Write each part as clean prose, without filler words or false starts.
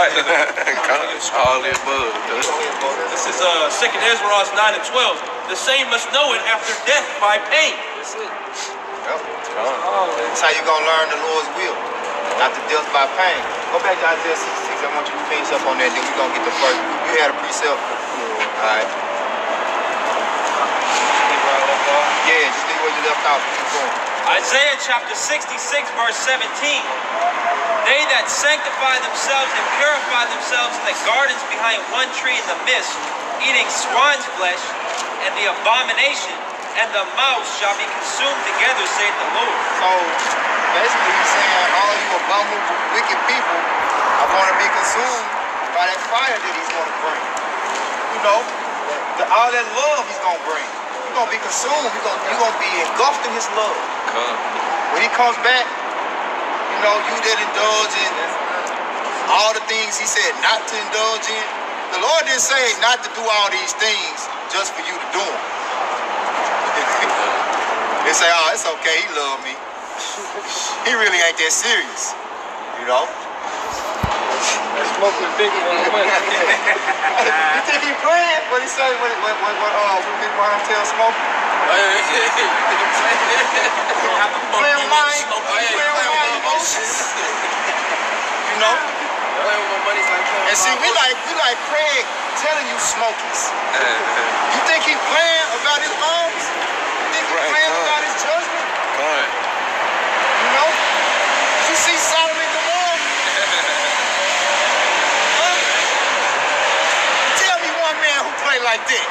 All the above. This is 2nd Ezra 9 and 12. The same must know it after death by pain. That's it. Yep. That's how you're going to learn the Lord's will. After death by pain. Go back to Isaiah 66. I want you to finish up on that. Then we're going to get the first. You had a precept. All right. Yeah, just leave where you left off. Keep going. Isaiah chapter 66 verse 17. They that sanctify themselves and purify themselves in the gardens behind one tree in the midst, eating swine's flesh, and the abomination, and the mouse shall be consumed together, saith the Lord. So, basically he's saying all you abominable, wicked people are going to be consumed by that fire that he's going to bring. You know, all that love he's going to bring. You're going to be consumed. You're going to be engulfed in his love. When he comes back, you know, you that indulge in all the things he said not to indulge in. The Lord didn't say not to do all these things just for you to do them. They say, oh, it's okay, he love me. He really ain't that serious, you know? Smoking big one. You think he playing? What he say when people want to tell smoke? Playing with my emotions. You know? And see, we like Craig telling you smokies. You think he playing about his bones? You think he playing about his judgment? You know? You see Solomon Gomorrah? Tell me one man who play like that.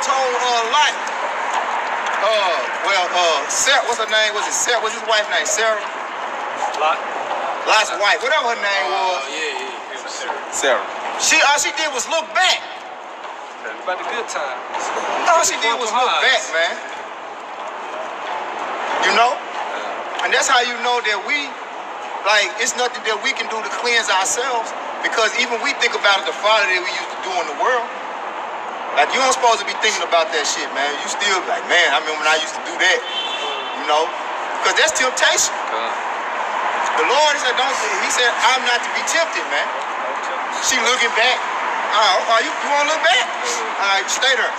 told Lot. Sarah, what's her name? Was it Sarah? What's his wife's name? Sarah? Lot's wife. Whatever her name was. Sarah. All she did was look back. About the good time. All she did was look back, man. You know? And that's how you know that it's nothing that we can do to cleanse ourselves. Because even we think about the folly that we used to do in the world. Like, you ain't supposed to be thinking about that shit, man. You still like, man, I remember when I used to do that. You know? Because that's temptation. The Lord said, he said, I'm not to be tempted, man. She looking back. You want to look back? All right, stay there.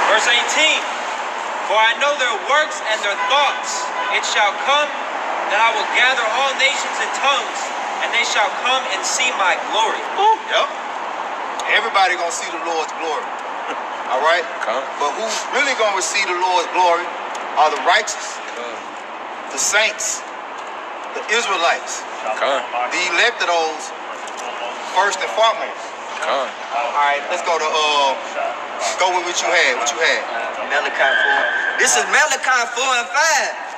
Verse 18. For I know their works and their thoughts. It shall come that I will gather all nations and tongues, and they shall come and see my glory. Yep. Everybody gonna see the Lord's glory. All right? But who's really gonna receive the Lord's glory are the righteous, the saints, the Israelites, the elect of those first and foremost. All right, let's go to go with what you had. What you had? Malachi 4. This is Malachi 4 and 5.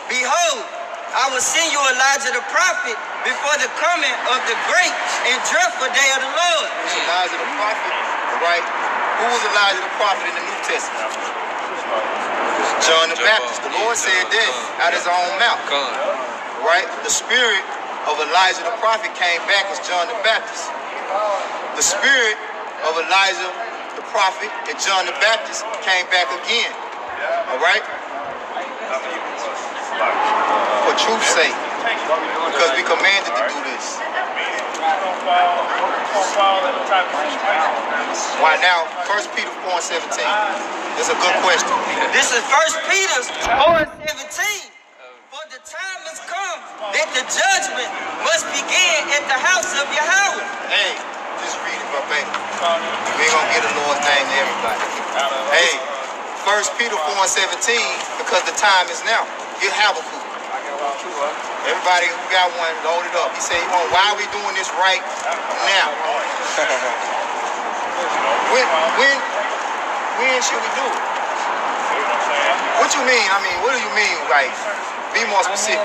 Behold, I will send you Elijah the prophet before the coming of the great and dreadful day of the Lord. This is Elijah the prophet, right? Who was Elijah the prophet in the New Testament? John the Baptist. The Lord said that out of his own mouth. Right? The spirit of Elijah the prophet came back as John the Baptist. The spirit of Elijah the prophet and John the Baptist came back again. All right? For truth's sake. Because we commanded to do this. Why now? 1 Peter 4 and 17. That's a good question. This is 1 Peter 4 and 17. For the time has come that the judgment must begin at the house of Yahweh. Hey, just read it verbatim. We ain't gonna get the Lord's name to everybody. Hey, 1 Peter 4 and 17, because the time is now. Get Habakkuk. Everybody who got one, load it up. He said, why are we doing this right now? When should we do it? What you mean? I mean, what do you mean? Like, be more specific.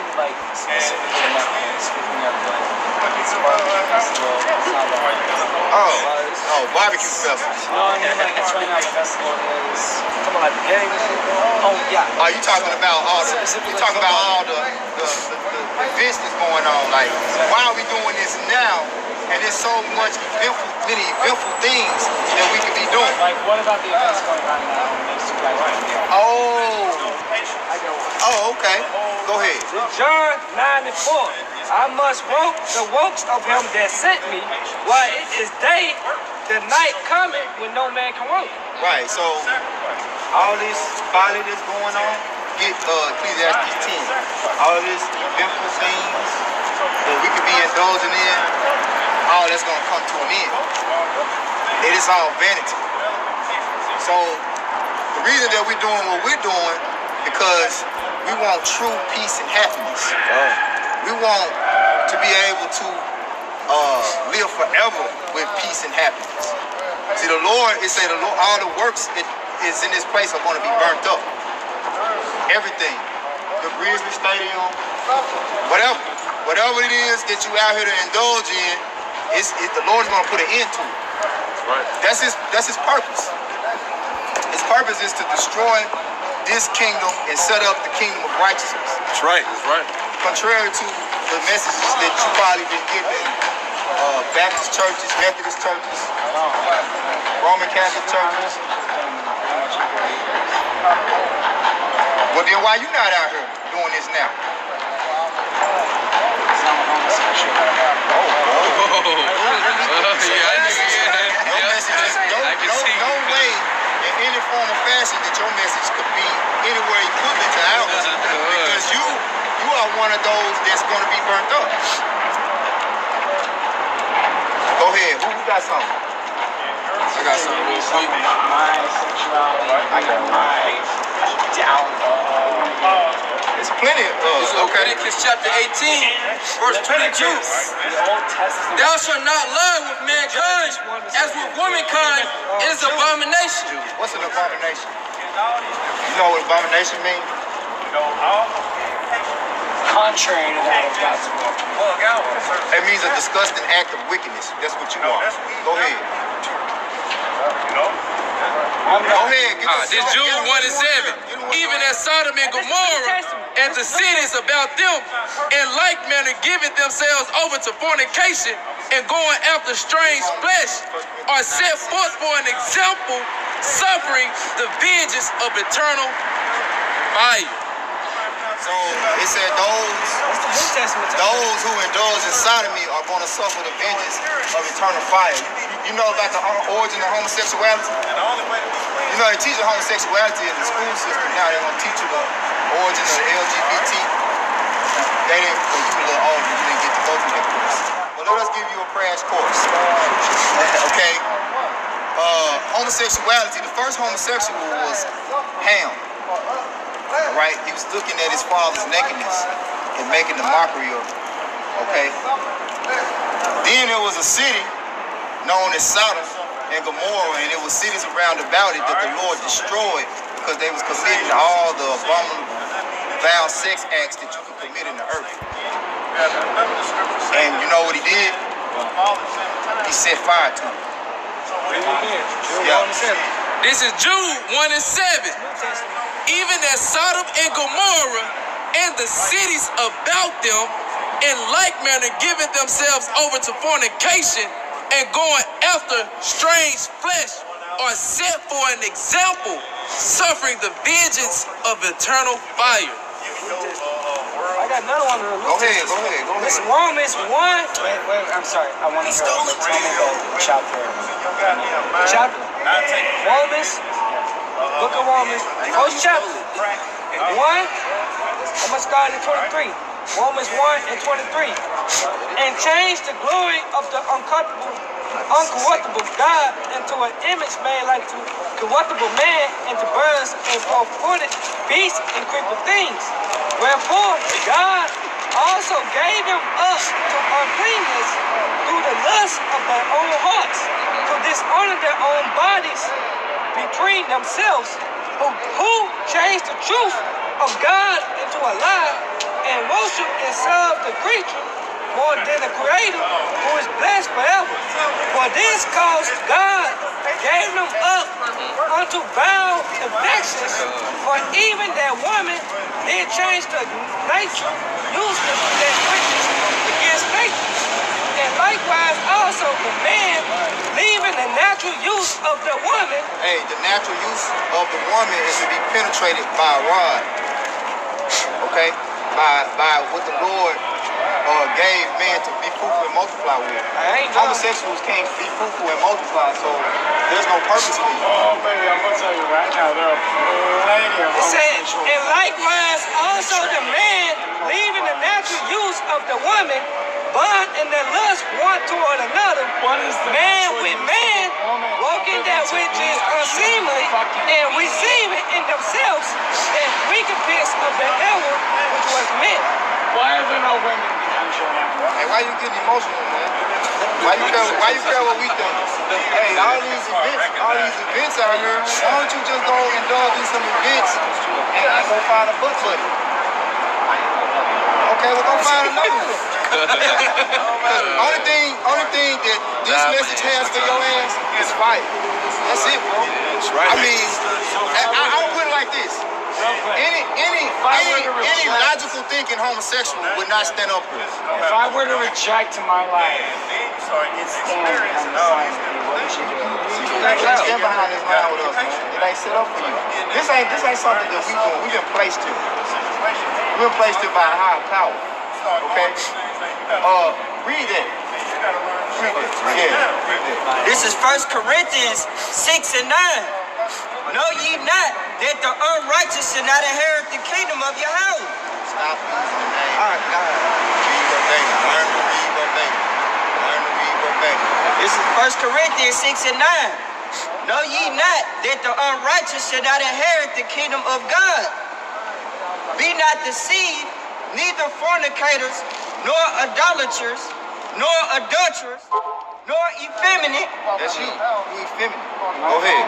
Oh, barbecue festival. No, I mean, like, it's right now, the festival is coming like the game. Oh, yeah. Are you talking about all the events that's going on? Like, why are we doing this now And there's so much many eventful things that we could be doing. Like, what about the events going on now? These two guys right here. Oh, okay. Go ahead. John 9 and 4. I must work the works of him that sent me, while it is day, the night coming when no man can work. Right, so all this folly that's going on, get Ecclesiastes 10. All this eventful things that we could be indulging in, all that's going to come to an end. It is all vanity. So the reason that we're doing what we're doing, because we want true peace and happiness. We want to be able to live forever with peace and happiness. See, the Lord, it say the Lord, all the works that is in this place are going to be burnt up. Everything, the Grizzly Stadium, whatever it is that you out here to indulge in, the Lord's going to put an end to it. Right. That's his purpose. His purpose is to destroy this kingdom and set up the kingdom of righteousness. That's right. That's right. Contrary to the messages that you probably been given, Baptist churches, Methodist churches, Roman Catholic churches. Well, then why you not out here doing this now? No way in any form or fashion that your message could be anywhere equivalent to ours, because you are one of those that's going to be burnt up. Go ahead. Who got something? I got something real quick. My sexuality, I got my downfall. It's plenty of okay. Leviticus chapter 18, verse 22. Thou shalt not lie with mankind, as with womankind is abomination. What's an abomination? You know what abomination means? Contrary to that of God's will. It means a disgusting act of wickedness. That's what you are. Go ahead. Go ahead. This Jude 1 and 7. Even as Sodom and Gomorrah and the cities about them, in like manner giving themselves over to fornication and going after strange flesh, are set forth for an example, suffering the vengeance of eternal fire. So it said those who indulge in sodomy are going to suffer the vengeance of eternal fire. You know about the origin of homosexuality? You know they teach you homosexuality in the school system now. They're going to teach you the origin of the LGBT. They didn't, well, you were a little older, you didn't get to go through that course. But let us give you a crash course. Okay? Homosexuality, the first homosexual was Ham. Right? He was looking at his father's nakedness and making the mockery of it. Okay? Then there was a city known as Sodom and Gomorrah, and it was cities around about it that the Lord destroyed because they was committing all the abominable, vile sex acts that you could commit in the earth. And you know what he did? He set fire to them. Yeah. This is Jude 1 and 7. Even as Sodom and Gomorrah and the cities about them, in like manner giving themselves over to fornication and going after strange flesh, are set for an example, suffering the vengeance of eternal fire. I got another one. Go ahead. It's Romans 1. Wait, I'm sorry. I want to hear chapter. Romans. Book of Romans. First chapter. 1. I'm going to start at 23. Romans 1 and 23. And change the glory of the uncorruptible God into an image made like to corruptible man, and to birds and four-footed beasts and creeping things. Wherefore God also gave them up to uncleanness through the lust of their own hearts, to dishonor their own bodies between themselves, who changed the truth of God into a lie, and worship and serve the creature more than the Creator, who is blessed forever. For this cause God gave them up unto vile affections, for even that woman did change the nature, useless that witness against nature. And likewise also the man leaving the natural use of the woman. Hey, the natural use of the woman is to be penetrated by a rod. Okay? By what the Lord gave man to be fruitful and multiply with. Homosexuals can't be fruitful and multiply, so there's no purpose for you. Oh, baby, I'm gonna tell you right now, there are plenty of homosexuals. And likewise also the man leaving the natural use of the woman, but in their lust one toward another, What is the man natural with use man, of a woman walking that other than which to is be unseemly, and receiving in themselves that recompense of the error which was meant. Why are there no women behind your animal? Hey, why you getting emotional, man? Why you care what we think? Hey, all these events out here, why don't you just go indulge in some events and go find a butt buddy? Okay, well go find another one. Only thing that this message has for your ass is fight. That's it, bro. That's right. I mean, I'll put it like this. Any logical thinking homosexual would not stand up for this. If I were to reject my life, it's stand on the side of me. What would you do? You can't stand behind this line with us, man. It ain't set up for you. This ain't something that we doing. We've been placed here. We've been placed here by a higher power. Okay? Read that. Read it. Yeah, read that. This is 1 Corinthians 6 and 9. Know ye not that the unrighteous should not inherit the kingdom of your house? Stop using the name. All right, read verbatim. Learn to read verbatim. Learn to read verbatim. This is 1 Corinthians 6 and 9. Know ye not that the unrighteous should not inherit the kingdom of God? Be not deceived, neither fornicators, nor idolaters, nor adulterers, nor effeminate. That's you. You effeminate. Go ahead.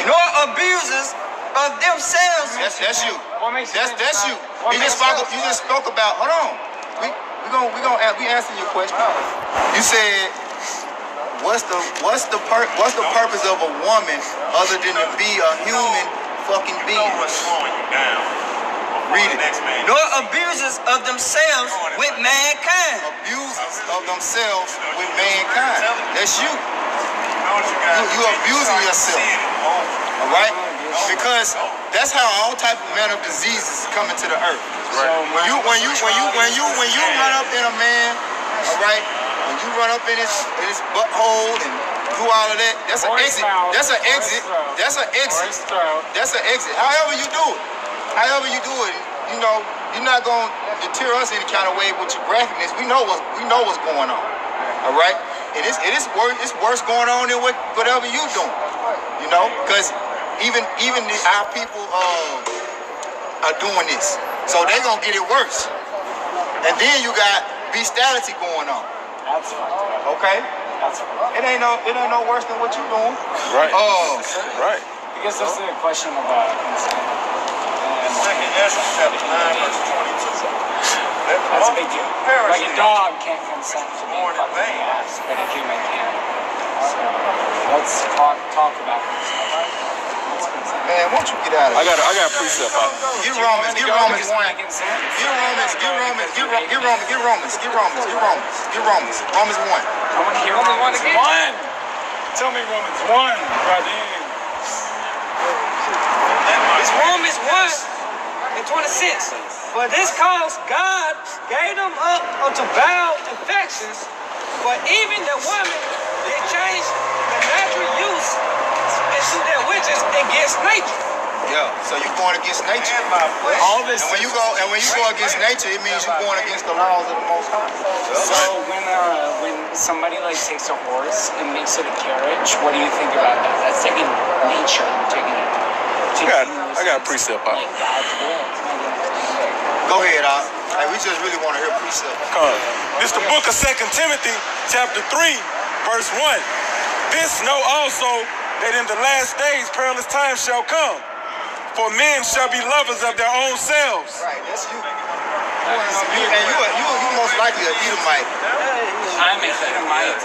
Nor abusers of themselves. That's you. What makes you think That's you. What You makes just spoke about. Hold on. We answering your question. You said, what's the purpose of a woman other than to be a human fucking being? Read it. Nor abusers of themselves with mankind. Abusers of themselves with mankind. That's you. You abusing yourself. All right? Because that's how all type of manner of diseases come into the earth. When you run up in a man, all right? When you run up in his butthole and do all of that, that's an exit. That's an exit. That's an exit. That's an exit. However you do it, you know, you're not gonna deter us any kind of way with your graphicness. We know what's going on. All right? And it's worse going on than whatever you doing. You know, because even our people are doing this, so they gonna get it worse. And then you got bestiality going on. That's fucked up. Okay? That's fucked up. It ain't no worse than what you doing. Right. Right. Because this is a question about consent. Second Ezra chapter 9, verse 22. That's a big deal. Like a dog can't consent to being fucked in the ass, but a human can. So let's talk about this. Man, won't you get out of I here? got a precept out. Get Romans 1. Get Romans. Romans 1. I want to hear Romans 1. Tell me Romans 1, brother. It's Romans 1 and 26. For this cause God gave them up unto vile affections, for even the woman they changed the natural use into their witches against nature. Yeah, so you're going against nature. All this. And when you go against nature, it means you're going against the laws of the Most High. So when somebody like takes a horse and makes it a carriage, what do you think about that? That's taking nature, taking it. I got a precept out. Like God's will. Go ahead, Al. Hey, we just really want to hear precept. This the book of 2 Timothy, chapter 3, verse 1. This know also that in the last days perilous times shall come. For men shall be lovers of their own selves. Right, that's you. You most likely an Edomite. I'm an Edomite.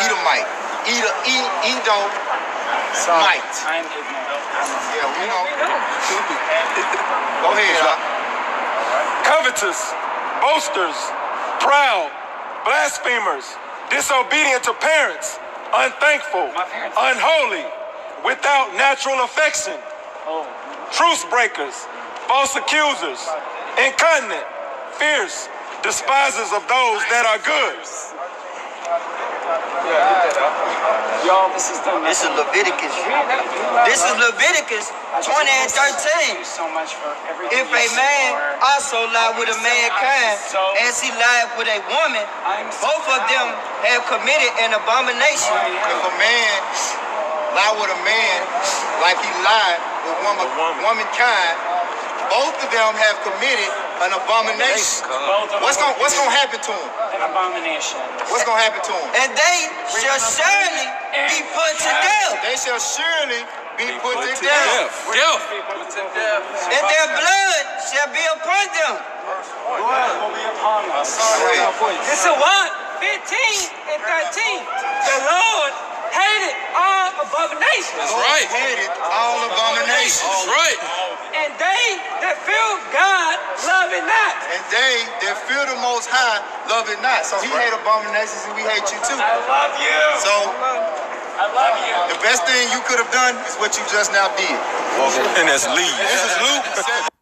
Edomite. Edomite. I'm ignorant. Yeah, we know. Go ahead, Al. Covetous, boasters, proud, blasphemers, disobedient to parents, unthankful, unholy, without natural affection, truce breakers, false accusers, incontinent, fierce, despisers of those that are good. Y'all, this is done. This is Leviticus. This is Leviticus 20 and 13. So much for everything. If a man also lie with a mankind as he lied with a woman, both of them have committed an abomination. If a man lie with a man like he lied with womankind, both of them have committed an abomination. What's gonna happen to him? An abomination. What's gonna happen to him? And they shall surely be put to death. They shall surely be put to death. And their blood shall be upon them. Blood will be upon us. This is 1:15 and 13. The Lord hated all abominations. That's right. Hated all abominations. That's right. And they that fear God love it not. And they that fear the Most High love it not. So he hate abominations and we hate you too. I love you. So I love you. the best thing you could have done is what you just now did. And that's Lee. This is Luke.